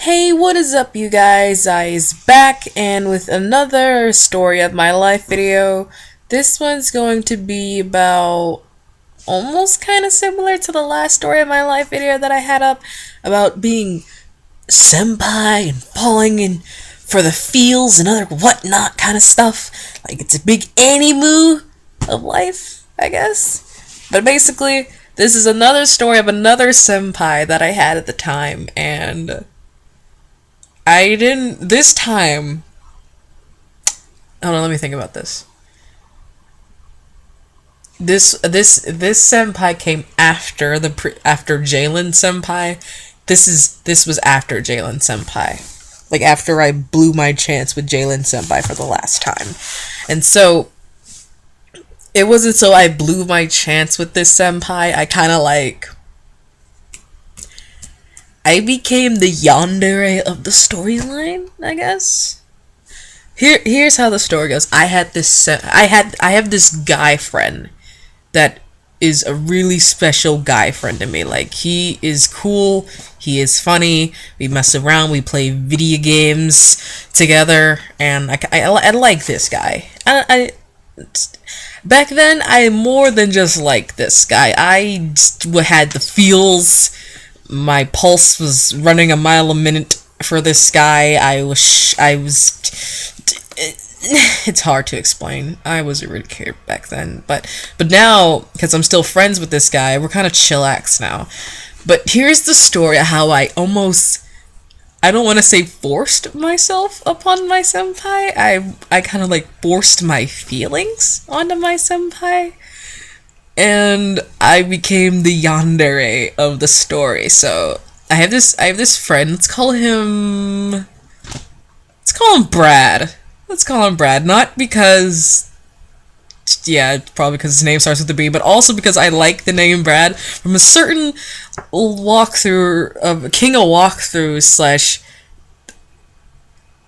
Hey, what is up, you guys? I is back and with another story of my life video. This one's going to be about almost kind of similar to the last story of my life video that I had up about being senpai and falling in for the feels and other whatnot kind of stuff. Like it's a big anime of life, I guess. But basically, this is another story of another senpai that I had at the time, and I didn't this time. Hold on, let me think about this. This senpai came after after Jalen senpai. This was after Jalen senpai, like after I blew my chance with Jalen senpai for the last time, and so it wasn't so I blew my chance with this senpai. I kind of like. I became the yandere of the storyline, I guess. Here's how the story goes. I have this guy friend that is a really special guy friend to me. Like, he is cool, he is funny, we mess around, we play video games together, and I like this guy. Back then, I more than just liked this guy. I just had the feels. My pulse was running a mile a minute for this guy. It's hard to explain. I wasn't really cared back then, but now, because I'm still friends with this guy, we're kind of chillax now. But here's the story of how I don't want to say forced myself upon my senpai. I kind of like forced my feelings onto my senpai. And I became the yandere of the story. So I have this friend. Let's call him Brad. Not because, yeah, probably because his name starts with a B, but also because I like the name Brad from a certain walkthrough of King of Walkthrough /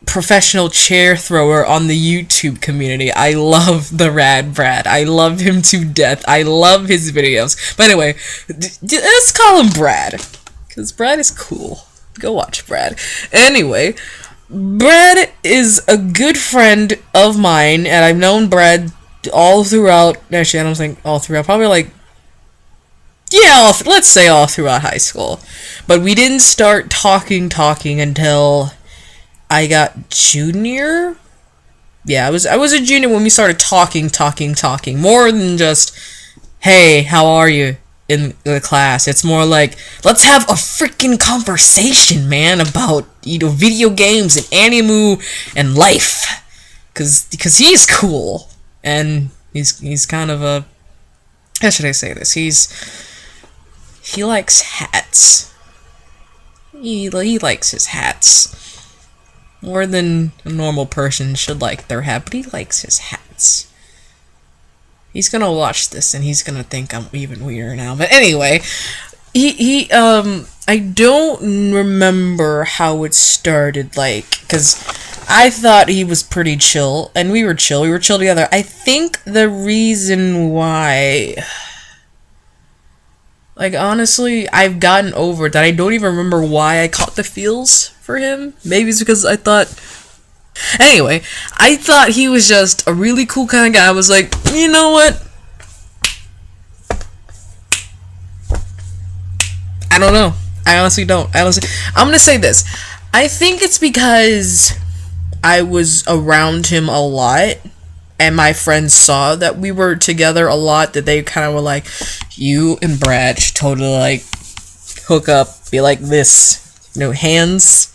professional chair thrower on the YouTube community. I love the Rad Brad. I love him to death. I love his videos. But anyway, let's call him Brad, because Brad is cool. Go watch Brad. Anyway, Brad is a good friend of mine, and I've known Brad all throughout, actually I don't think all throughout, probably like, yeah, let's say all throughout high school. But we didn't start talking until I got junior. Yeah, I was a junior when we started talking. More than just, hey, how are you in the class. It's more like, let's have a freaking conversation, man, about, video games and anime and life. Cause he's cool. And he's kind of a, how should I say this? He likes hats. He likes his hats. More than a normal person should like their hat, but he likes his hats. He's gonna watch this and he's gonna think I'm even weirder now. But anyway, I don't remember how it started, like, because I thought he was pretty chill, and we were chill together. I think the reason why, like, honestly, I've gotten over that. I don't even remember why I caught the feels for him. Maybe it's because I thought he was just a really cool kind of guy. I was like, you know what? I don't know. I honestly don't. I'm gonna say this. I think it's because I was around him a lot, and my friends saw that we were together a lot, that they kind of were like, you and Brad should totally, like, hook up, be like this, hands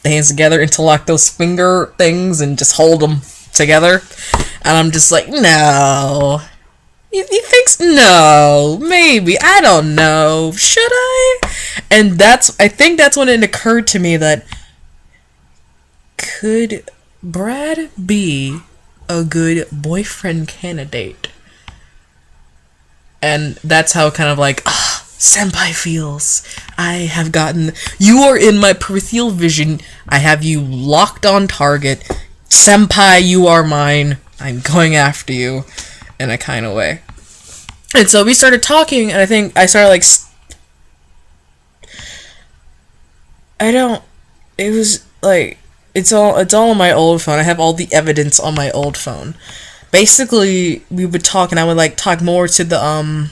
together, interlock those finger things, and just hold them together. And I'm just like, no. He thinks, no, maybe, I don't know, should I? And I think that's when it occurred to me that, could Brad be a good boyfriend candidate? And that's how kind of like, senpai feels. You are in my peripheral vision. I have you locked on target. Senpai, you are mine. I'm going after you. In a kind of way. And so we started talking, and I think I started like, it was like it's all on my old phone. I have all the evidence on my old phone. Basically, we would talk, and I would like talk more to the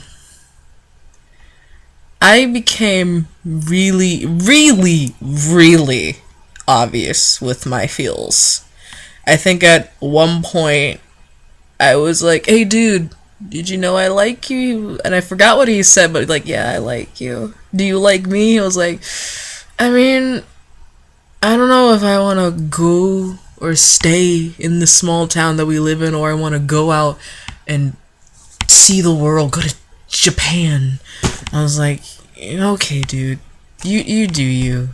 I became really, really, really obvious with my feels. I think at one point I was like, "Hey, dude, did you know I like you?" And I forgot what he said, but like, "Yeah, I like you. Do you like me?" He was like, "I mean, I don't know if I want to go or stay in the small town that we live in, or I want to go out and see the world, go to Japan." I was like, "Okay, dude, you do you."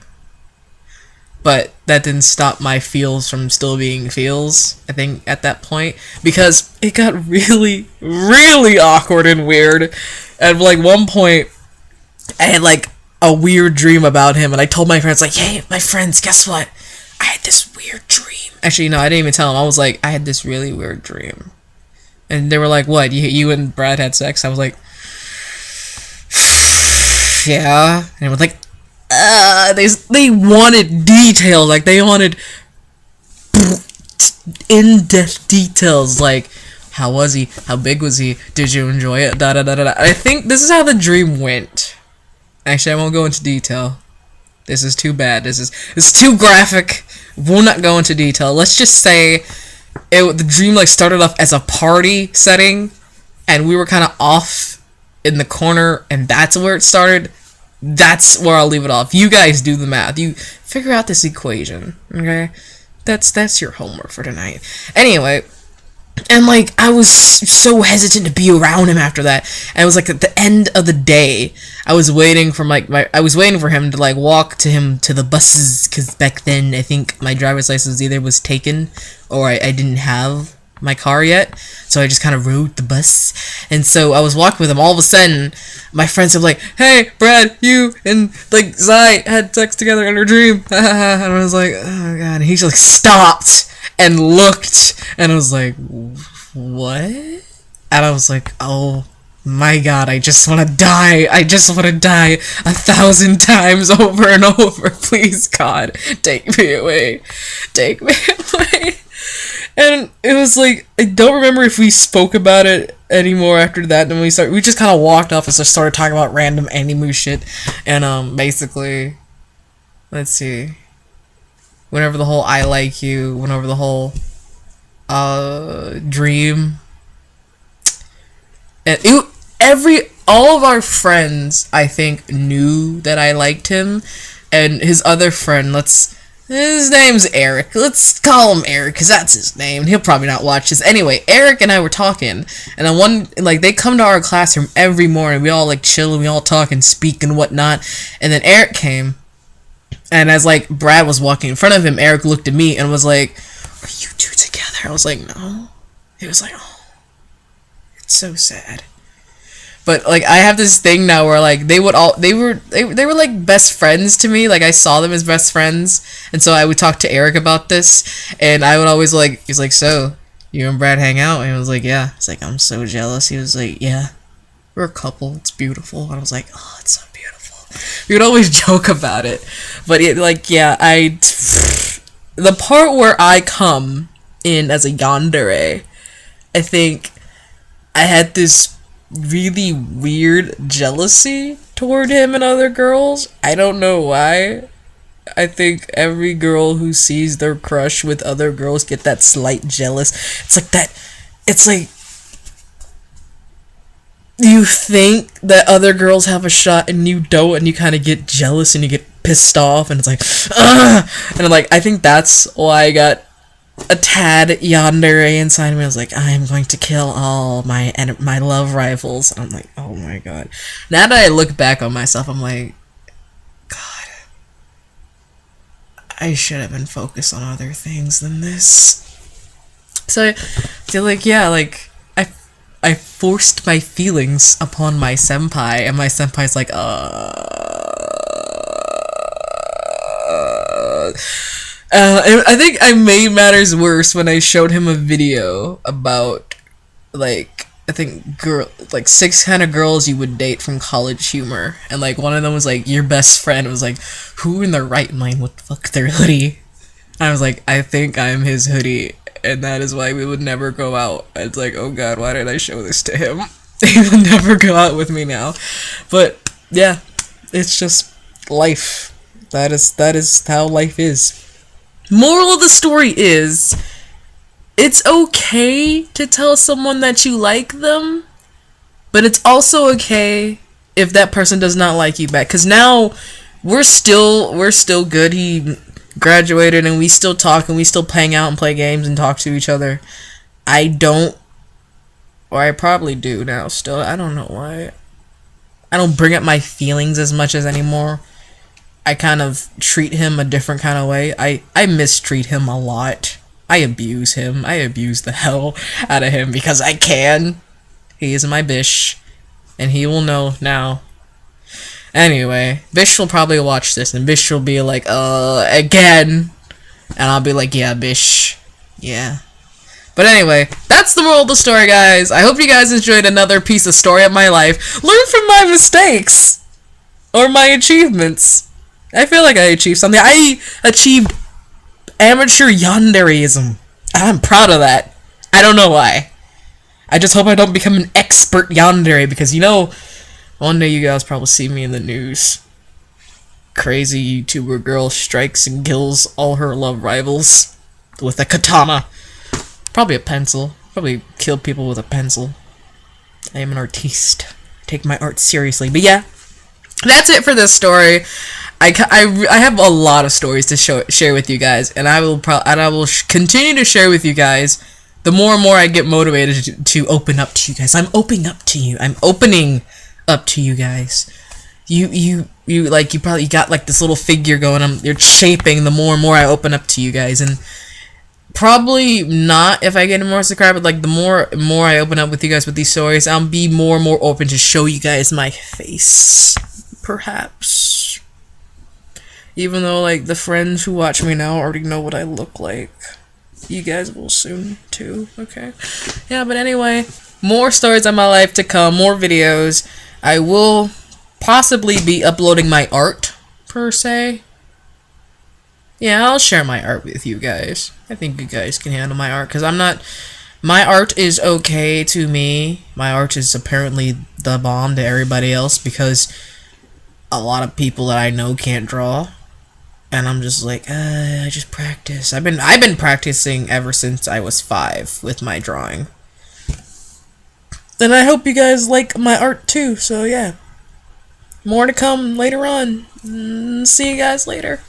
But that didn't stop my feels from still being feels, I think, at that point, because it got really, really awkward and weird. At like one point, I had like a weird dream about him, and I told my friends, like, "Hey, my friends, guess what? I had this weird dream." Actually, no, I didn't even tell them. I was like, "I had this really weird dream," and they were like, "What? You and Brad had sex?" I was like, "Yeah," and they were like, they wanted details, like they wanted in-depth details, like how was he, how big was he, did you enjoy it, da da da da da. I think this is how the dream went. Actually, I won't go into detail. This is too bad. This is too graphic. We'll not go into detail. Let's just say the dream like started off as a party setting, and we were kind of off in the corner, and that's where it started. That's where I'll leave it off. You guys do the math. You figure out this equation, okay? That's your homework for tonight. Anyway, and like I was so hesitant to be around him after that. And it was like at the end of the day, I was waiting for I was waiting for him to like walk to him to the buses, because back then I think my driver's license either was taken or I didn't have my car yet, so I just kind of rode the bus. And so I was walking with him. All of a sudden, my friends were like, "Hey, Brad, you and like Zai had sex together in a dream." And I was like, "Oh god." And he just like stopped and looked, and I was like, "What?" And I was like, "Oh my god, I just want to die. I just want to die 1,000 times over and over. Please, God, take me away. Take me away." And it was like, I don't remember if we spoke about it anymore after that. And we just kind of walked off and just started talking about random anime shit. And basically, let's see, whenever the whole "I like you," whenever the whole dream, and all of our friends, I think, knew that I liked him, and his other friend, his name's Eric. Let's call him Eric, because that's his name. He'll probably not watch this. Anyway, Eric and I were talking, and they come to our classroom every morning. We all, like, chill, and we all talk and speak and whatnot. And then Eric came, and as, like, Brad was walking in front of him, Eric looked at me and was like, "Are you two together?" I was like, "No." He was like, "Oh, it's so sad." But like I have this thing now where like they were like best friends to me. Like I saw them as best friends, and so I would talk to Eric about this, and I would always he's like, "So you and Brad hang out?" And I was like, "Yeah." It's like, "I'm so jealous." He was like, "Yeah, we're a couple. It's beautiful." And I was like, "Oh, it's so beautiful." We would always joke about it, but the part where I come in as a yandere, I think I had this really weird jealousy toward him and other girls. I don't know why. I think every girl who sees their crush with other girls get that slight jealous. It's like you think that other girls have a shot and you don't, and you kind of get jealous and you get pissed off, and it's like, ugh! And like I think that's why I got a tad yandere inside me. I was like, I'm going to kill all my love rivals. And I'm like, oh my god. Now that I look back on myself, I'm like, God, I should have been focused on other things than this. So I feel like, yeah, like I forced my feelings upon my senpai, and my senpai's like, and I think I made matters worse when I showed him a video about, like, I think like 6 kind of girls you would date from College Humor, and like one of them was like your best friend was like, who in their right mind would fuck their hoodie? I was like, I think I'm his hoodie, and that is why we would never go out. It's like, oh god, why did I show this to him? He will never go out with me now. But yeah, it's just life. That is how life is. Moral of the story is, it's okay to tell someone that you like them, but it's also okay if that person does not like you back. Cause now we're still good. He graduated and we still talk and we still hang out and play games and talk to each other. I don't, or I probably do now still. I don't know why. I don't bring up my feelings as much as anymore. I kind of treat him a different kind of way. I mistreat him a lot. I abuse him. I abuse the hell out of him because I can. He is my bish. And he will know now. Anyway, Bish will probably watch this and Bish will be like, again. And I'll be like, yeah, Bish. Yeah. But anyway, that's the moral of the story, guys. I hope you guys enjoyed another piece of story of my life. Learn from my mistakes. Or my achievements. I feel like I achieved something. I achieved amateur yandereism. I'm proud of that. I don't know why. I just hope I don't become an expert yandere because, you know, one day you guys probably see me in the news. Crazy YouTuber girl strikes and kills all her love rivals with a katana. Probably a pencil. Probably kill people with a pencil. I am an artiste. Take my art seriously. But yeah, that's it for this story. I have a lot of stories to share with you guys, and I will continue to share with you guys the more and more I get motivated to open up to you guys. I'm opening up to you. I'm opening up to you guys. You got like this little figure going. You're shaping the more and more I open up to you guys, and probably not if I get more subscribers. Like the more I open up with you guys with these stories, I'll be more and more open to show you guys my face, perhaps. Even though, like, the friends who watch me now already know what I look like. You guys will soon, too, okay? Yeah, but anyway, more stories of my life to come, more videos. I will possibly be uploading my art, per se. Yeah, I'll share my art with you guys. I think you guys can handle my art, because my art is okay to me. My art is apparently the bomb to everybody else, because a lot of people that I know can't draw. And I'm just like, I just practice. I've been practicing ever since I was 5 with my drawing. And I hope you guys like my art too, so yeah. More to come later on. See you guys later.